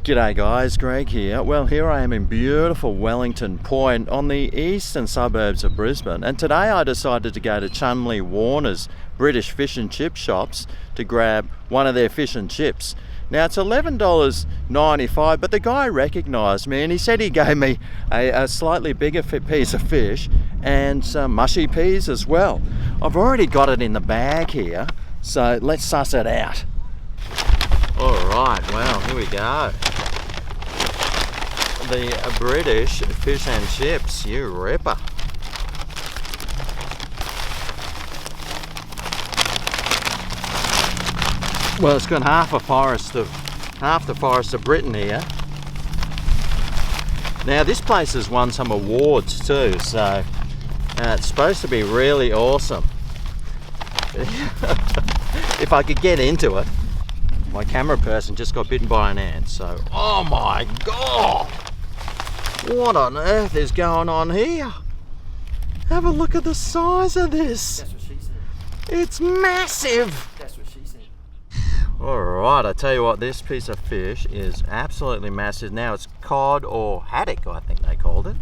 G'day guys, Greg here. Well, here I am in beautiful Wellington Point on the eastern suburbs of Brisbane, and today I decided to go to Chumley Warner's British fish and chip shops to grab one of their fish and chips. Now it's $11.95, but the guy recognised me and he said he gave me a slightly bigger piece of fish and some mushy peas as well. I've already got it in the bag here, so let's suss it out. Alright, well, here we go. The British fish and chips, you ripper. Well, it's got half the forest of Britain here. Now this place has won some awards too, so it's supposed to be really awesome. If I could get into it. My camera person just got bitten by an ant, so oh my god! What on earth is going on here? Have a look at the size of this. That's what she said. It's massive. That's what she said. Alright, I tell you what, this piece of fish is absolutely massive. Now it's cod or haddock, I think they called it.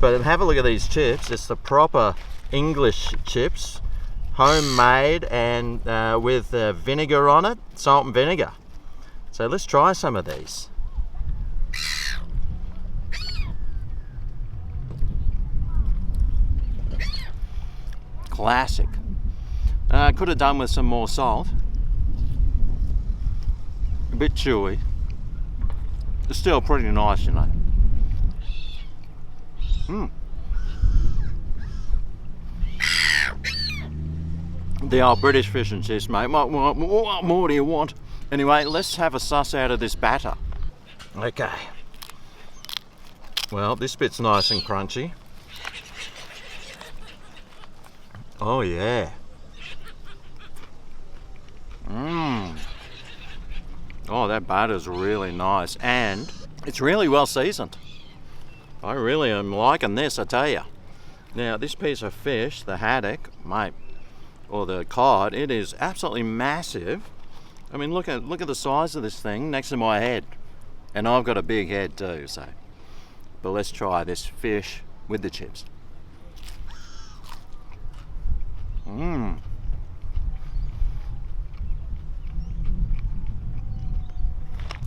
But have a look at these chips. It's the proper English chips. Homemade and with vinegar on it, salt and vinegar. So let's try some of these. Classic. Could have done with some more salt. A bit chewy. It's still pretty nice, you know. The old British fish and chips, mate. What more do you want? Anyway, let's have a suss out of this batter. Okay. Well, this bit's nice and crunchy. Oh yeah. Oh, that batter's really nice, and it's really well seasoned. I really am liking this, I tell you. Now, this piece of fish, the haddock, mate, or the cod, it is absolutely massive. I mean, look at the size of this thing next to my head, and I've got a big head too. So, but let's try this fish with the chips.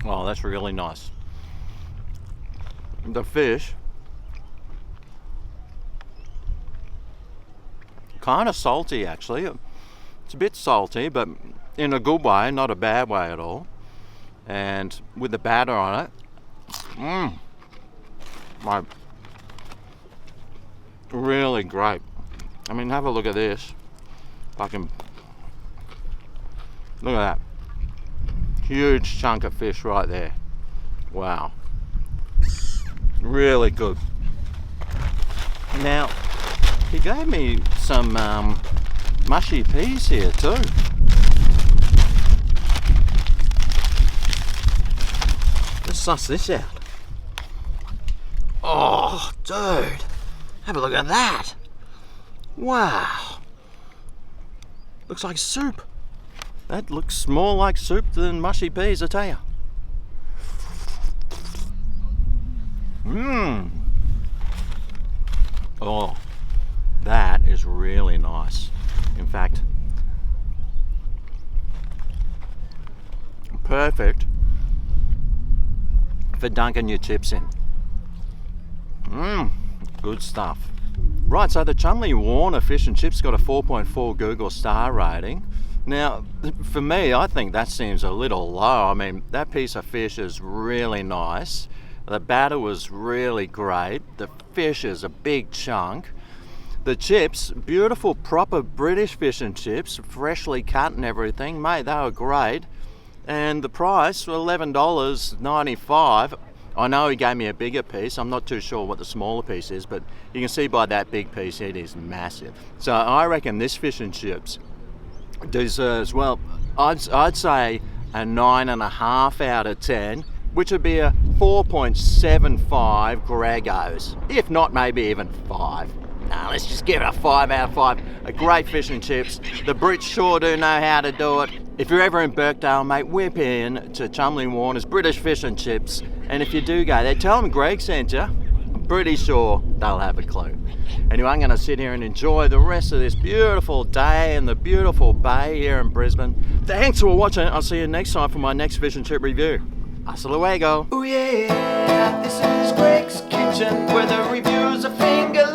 Oh, that's really nice. The fish, kind of salty actually. It's a bit salty, but in a good way, not a bad way at all. And with the batter on it, really great. I mean, have a look at this. If I can, look at that. Huge chunk of fish right there. Wow. Really good. Now, he gave me some mushy peas here too. Let's suss this out. Oh, dude. Have a look at that. Wow. Looks like soup. That looks more like soup than mushy peas, I tell you. Oh, that is really nice. In fact, perfect for dunking your chips in. Good stuff. Right, so the Chumley Warner fish and chips got a 4.4 Google star rating. Now, for me, I think that seems a little low. I mean, that piece of fish is really nice. The batter was really great. The fish is a big chunk. The chips, beautiful, proper British fish and chips, freshly cut and everything. Mate, they were great. And the price, $11.95. I know he gave me a bigger piece. I'm not too sure what the smaller piece is, but you can see by that big piece, it is massive. So I reckon this fish and chips deserves, well, I'd say a 9.5 out of 10, which would be a 4.75 Gregos, if not maybe even 5. Nah, let's just give it a 5 out of 5. A great fish and chips. The Brits sure do know how to do it. If you're ever in Birkdale, mate, whip in to Chumley Warner's British Fish and Chips. And if you do go there, tell them Greg sent you. I'm pretty sure they'll have a clue. Anyway, I'm going to sit here and enjoy the rest of this beautiful day in the beautiful bay here in Brisbane. Thanks for watching. I'll see you next time for my next fish and chip review. Hasta luego. Oh yeah, this is Greg's Kitchen, where the reviews are finger